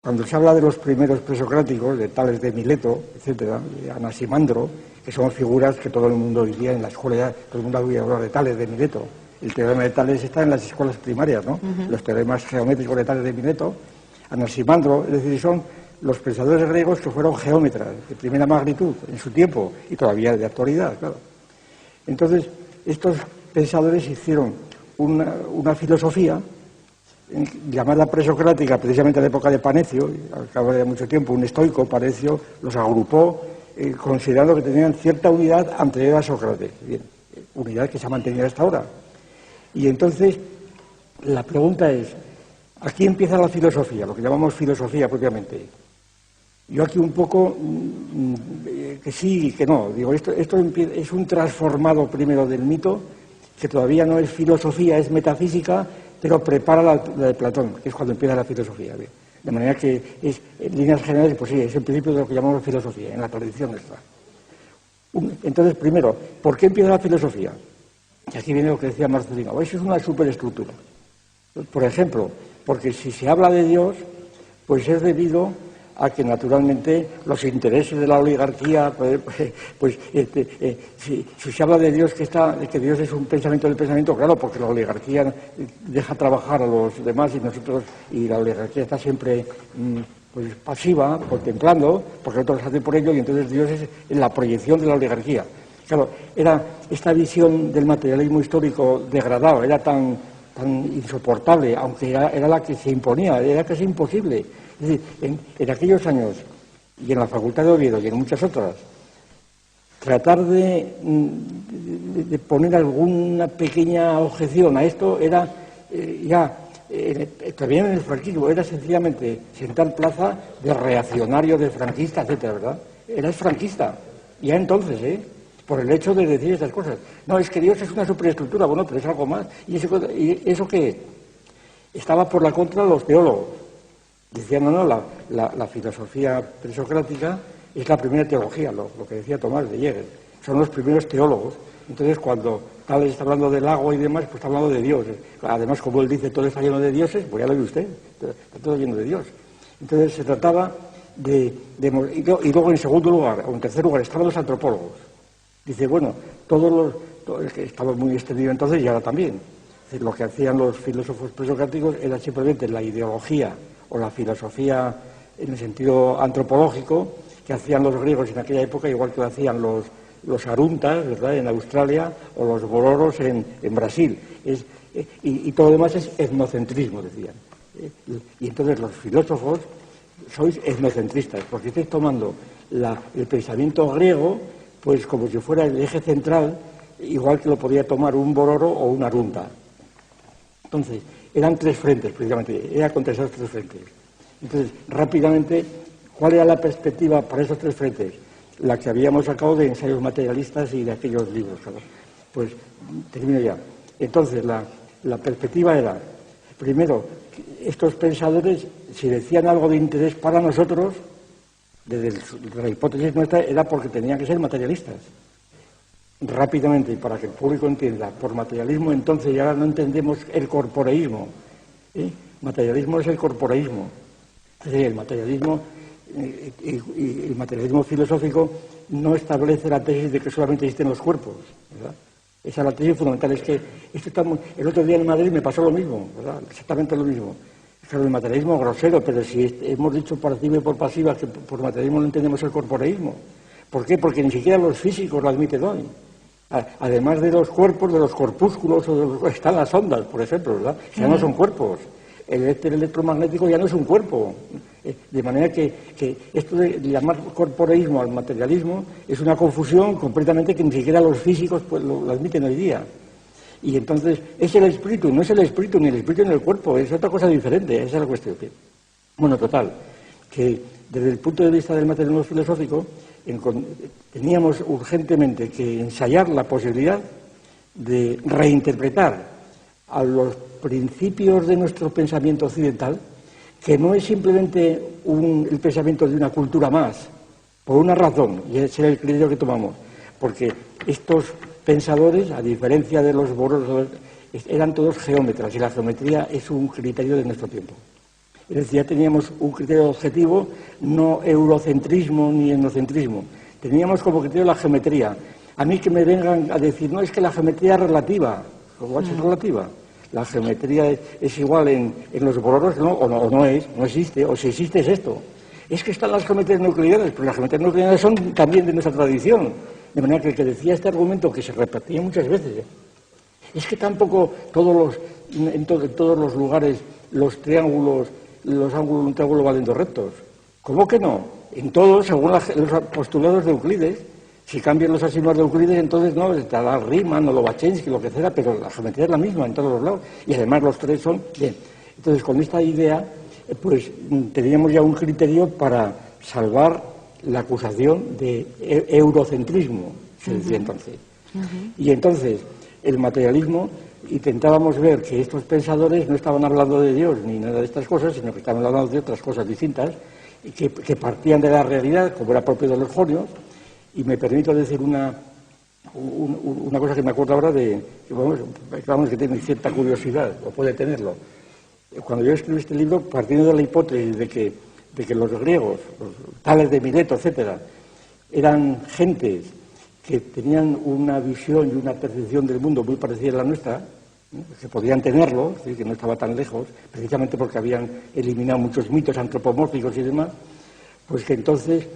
cuando se habla de los primeros presocráticos, de Tales de Mileto, etcétera, de Anaximandro, que son figuras que todo el mundo hoy día en la escuela, todo el mundo oye hablar de Tales de Mileto. El teorema de Tales está en las escuelas primarias, ¿no? Los teoremas geométricos de Tales de Mileto. Anaximandro, es decir, son los pensadores griegos que fueron geómetras de primera magnitud en su tiempo y todavía de actualidad, claro. Entonces, estos pensadores hicieron una filosofía llamada presocrática, precisamente a la época de Panecio, al cabo de mucho tiempo, un estoico, Panecio, los agrupó, considerando que tenían cierta unidad anterior a Sócrates. Bien, unidad que se ha mantenido hasta ahora. Y entonces, la pregunta es, aquí empieza la filosofía, lo que llamamos filosofía propiamente. Yo aquí un poco, que sí y que no, digo, esto es un transformado primero del mito, que todavía no es filosofía, es metafísica, pero prepara la de Platón, que es cuando empieza la filosofía. Bien. De manera que es, en líneas generales, pues sí, es el principio de lo que llamamos filosofía, en la tradición nuestra. Entonces, primero, ¿por qué empieza la filosofía? Y aquí viene lo que decía Marcelino. Eso es una superestructura. Por ejemplo, porque si se habla de Dios, pues es debido a que naturalmente los intereses de la oligarquía, si se habla de Dios que Dios es un pensamiento del pensamiento, claro, porque la oligarquía deja trabajar a los demás y la oligarquía está siempre pues pasiva, contemplando, porque otros hacen por ello, y entonces Dios es la proyección de la oligarquía. Claro, era esta visión del materialismo histórico degradado, era tan insoportable, aunque era la que se imponía, era casi imposible. Es decir, en aquellos años, y en la Facultad de Oviedo y en muchas otras, tratar de poner alguna pequeña objeción a esto era también en el franquismo, era sencillamente sentar plaza de reaccionario, de franquista, etcétera, ¿verdad? Eras franquista, ya entonces, por el hecho de decir estas cosas. No, es que Dios es una superestructura, bueno, pero es algo más. ¿Y eso qué? Estaba por la contra de los teólogos. Decían, no, la filosofía presocrática es la primera teología, lo que decía Tomás de Hegel. Son los primeros teólogos. Entonces, cuando Tales está hablando del agua y demás, pues está hablando de Dios. Además, como él dice, todo está lleno de dioses, pues ya lo ve usted, está todo lleno de Dios. Entonces, se trataba y luego, en segundo lugar, o en tercer lugar, estaban los antropólogos. Dice, bueno, que estaba muy extendido entonces y ahora también. Es decir, lo que hacían los filósofos presocráticos era simplemente la ideología o la filosofía en el sentido antropológico que hacían los griegos en aquella época, igual que lo hacían los aruntas, ¿verdad?, en Australia, o los bororos en Brasil. Y todo lo demás es etnocentrismo, decían. Y entonces los filósofos sois etnocentristas, porque estáis tomando el pensamiento griego pues como si fuera el eje central, igual que lo podía tomar un bororo o un arunta. Entonces, eran tres frentes, precisamente, era contra esos tres frentes. Entonces, rápidamente, ¿cuál era la perspectiva para esos tres frentes? La que habíamos sacado de ensayos materialistas y de aquellos libros, claro. Pues, termino ya. Entonces, la perspectiva era, primero, estos pensadores, si decían algo de interés para nosotros, desde la hipótesis nuestra, era porque tenían que ser materialistas. Rápidamente, y para que el público entienda, por materialismo entonces ya no entendemos el corporeísmo. Materialismo es el corporeísmo. Es decir, el materialismo y el materialismo filosófico no establece la tesis de que solamente existen los cuerpos, ¿verdad? Esa es la tesis fundamental. Es que el otro día en Madrid me pasó lo mismo, ¿verdad? Exactamente lo mismo. Claro, el materialismo grosero, pero si hemos dicho por activa y por pasiva que por materialismo no entendemos el corporeísmo. ¿Por qué? Porque ni siquiera los físicos lo admiten hoy. Además de los cuerpos, de los corpúsculos, están las ondas, por ejemplo, ¿verdad? Ya no son cuerpos. El electromagnético ya no es un cuerpo. De manera que esto de llamar corporeísmo al materialismo es una confusión completamente que ni siquiera los físicos pues, lo admiten hoy día. Y entonces es el espíritu, no es el espíritu, ni el espíritu ni el cuerpo, es otra cosa diferente, esa es la cuestión. Bueno, total, que desde el punto de vista del materialismo filosófico teníamos urgentemente que ensayar la posibilidad de reinterpretar a los principios de nuestro pensamiento occidental, que no es simplemente el pensamiento de una cultura más, por una razón, y ese es el criterio que tomamos, porque estos pensadores, a diferencia de los boros, eran todos geómetras, y la geometría es un criterio de nuestro tiempo. Es decir, ya teníamos un criterio objetivo, no eurocentrismo ni etnocentrismo. Teníamos como criterio la geometría. A mí que me vengan a decir, no, es que la geometría es relativa. ¿Cómo es relativa? La geometría es igual en los bororos, ¿no? O no es, no existe, o si existe es esto. Es que están las geometrías nucleares, pero las geometrías nucleares son también de nuestra tradición. De manera que el que decía este argumento, que se repetía muchas veces, es que tampoco en todos los lugares los ángulos de un triángulo valen dos rectos. ¿Cómo que no? En todos, según los postulados de Euclides. Si cambian los axiomas de Euclides, entonces no, estará Riemann o Lobachevsky, lo que sea, pero la geometría es la misma en todos los lados. Y además los tres son bien. Entonces, con esta idea, pues teníamos ya un criterio para salvar la acusación de eurocentrismo, se decía entonces. Y entonces, el materialismo, intentábamos ver que estos pensadores no estaban hablando de Dios ni nada de estas cosas, sino que estaban hablando de otras cosas distintas, y que partían de la realidad, como era propio de los jonios. Y me permito decir una cosa que me acuerdo ahora que tiene cierta curiosidad, o puede tenerlo. Cuando yo escribí este libro, partiendo de la hipótesis de que los griegos, los Tales de Mileto, etcétera, eran gentes que tenían una visión y una percepción del mundo muy parecida a la nuestra, ¿no? Que podían tenerlo, es decir, que no estaba tan lejos, precisamente porque habían eliminado muchos mitos antropomórficos y demás, pues que entonces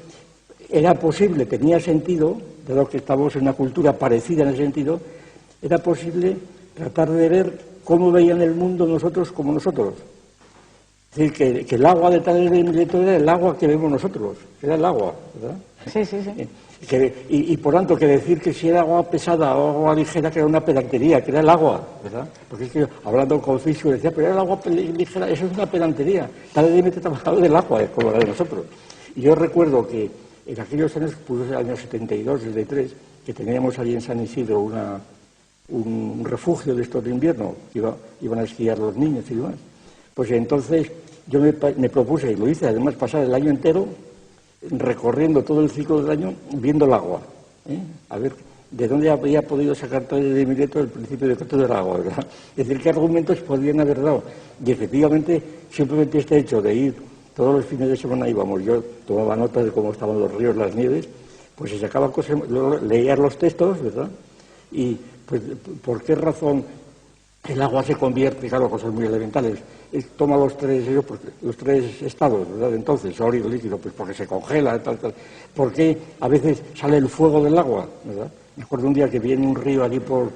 era posible, tenía sentido, dado que estamos en una cultura parecida en ese sentido, era posible tratar de ver cómo veían el mundo nosotros como nosotros. Es decir, que el agua de Tales de Mileto era el agua que vemos nosotros, era el agua, ¿verdad? Sí, sí, sí. Y por tanto, que decir que si era agua pesada o agua ligera, que era una pedantería, que era el agua, ¿verdad? Porque es que hablando con Fischer decía, pero era el agua ligera, eso es una pedantería. Tales de Mileto trabajaba del agua, como la de nosotros. Y yo recuerdo que en aquellos años, pues el año 72, 73, que teníamos allí en San Isidro un refugio de estos de invierno, que iban a esquiar los niños y demás, pues entonces yo me propuse, y lo hice además, pasar el año entero recorriendo todo el ciclo del año viendo el agua, a ver de dónde habría podido sacar Tales de Mileto el principio de todo el agua, ¿verdad? Es decir, qué argumentos podrían haber dado. Y efectivamente, simplemente este hecho de ir todos los fines de semana íbamos, yo tomaba notas de cómo estaban los ríos, las nieves, pues se sacaban cosas, luego leías los textos, ¿verdad? Y pues, ¿por qué razón el agua se convierte, claro, cosas muy elementales? Toma los tres estados, ¿verdad? Entonces, sólido, líquido, pues porque se congela, tal. ¿Por qué a veces sale el fuego del agua, ¿verdad? Me acuerdo un día que vi en un río allí por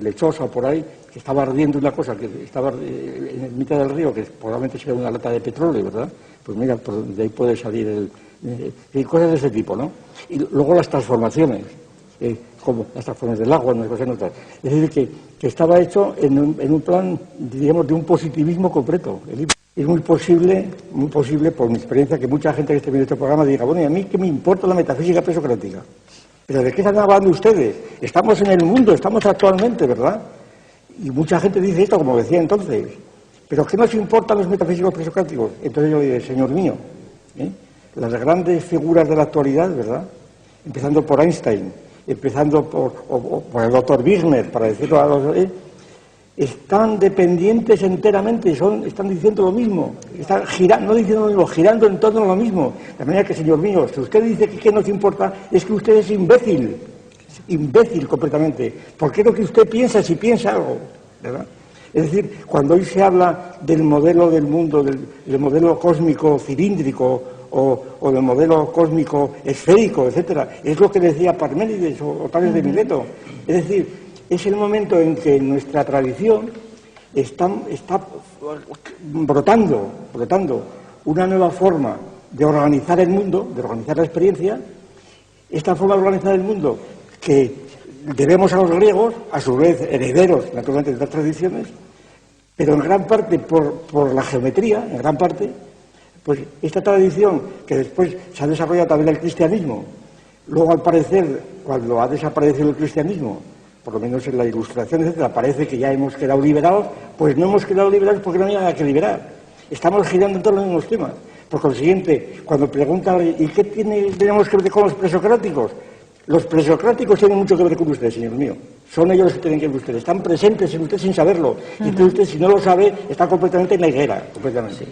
Lechosa, por ahí, que estaba ardiendo una cosa, que estaba en mitad del río, que probablemente sea una lata de petróleo, ¿verdad? Pues mira, de ahí puede salir y cosas de ese tipo, ¿no? Y luego las transformaciones, como las transformaciones del agua, unas cosas en otras. Es decir, que estaba hecho en un plan, digamos, de un positivismo completo. Es muy posible, por mi experiencia, que mucha gente que esté viendo este programa diga, bueno, ¿y a mí qué me importa la metafísica presocrática? ¿Pero de qué están hablando ustedes? Estamos en el mundo, estamos actualmente, ¿verdad? Y mucha gente dice esto, como decía entonces. ¿Pero qué nos importan los metafísicos presocráticos? Entonces yo le digo, señor mío, las grandes figuras de la actualidad, ¿verdad? Empezando por Einstein, empezando por el doctor Wigner, para decirlo a los... están dependientes enteramente, están diciendo lo mismo, están no diciendo lo mismo, girando en torno a lo mismo. De manera que, señor mío, si usted dice que qué nos importa, es que usted es imbécil completamente, porque es lo que usted piensa si piensa algo, ¿verdad? Es decir, cuando hoy se habla del modelo del mundo, del modelo cósmico cilíndrico o del modelo cósmico esférico, etcétera, es lo que decía Parménides o Tales de Mileto. Es decir, es el momento en que nuestra tradición está brotando una nueva forma de organizar el mundo, de organizar la experiencia, esta forma de organizar el mundo que debemos a los griegos, a su vez herederos, naturalmente, de otras tradiciones, pero en gran parte por la geometría, en gran parte, pues esta tradición que después se ha desarrollado también el cristianismo, luego al parecer, cuando ha desaparecido el cristianismo, por lo menos en la Ilustración, etcétera, parece que ya hemos quedado liberados, pues no hemos quedado liberados porque no había nada que liberar. Estamos girando en todos los mismos temas. Por consiguiente, cuando preguntan, ¿y qué tenemos que ver con los presocráticos? Los presocráticos tienen mucho que ver con usted, señor mío. Son ellos los que tienen que ver con usted. Están presentes en usted sin saberlo. Y entonces usted, si no lo sabe, está completamente en la higuera. Completamente.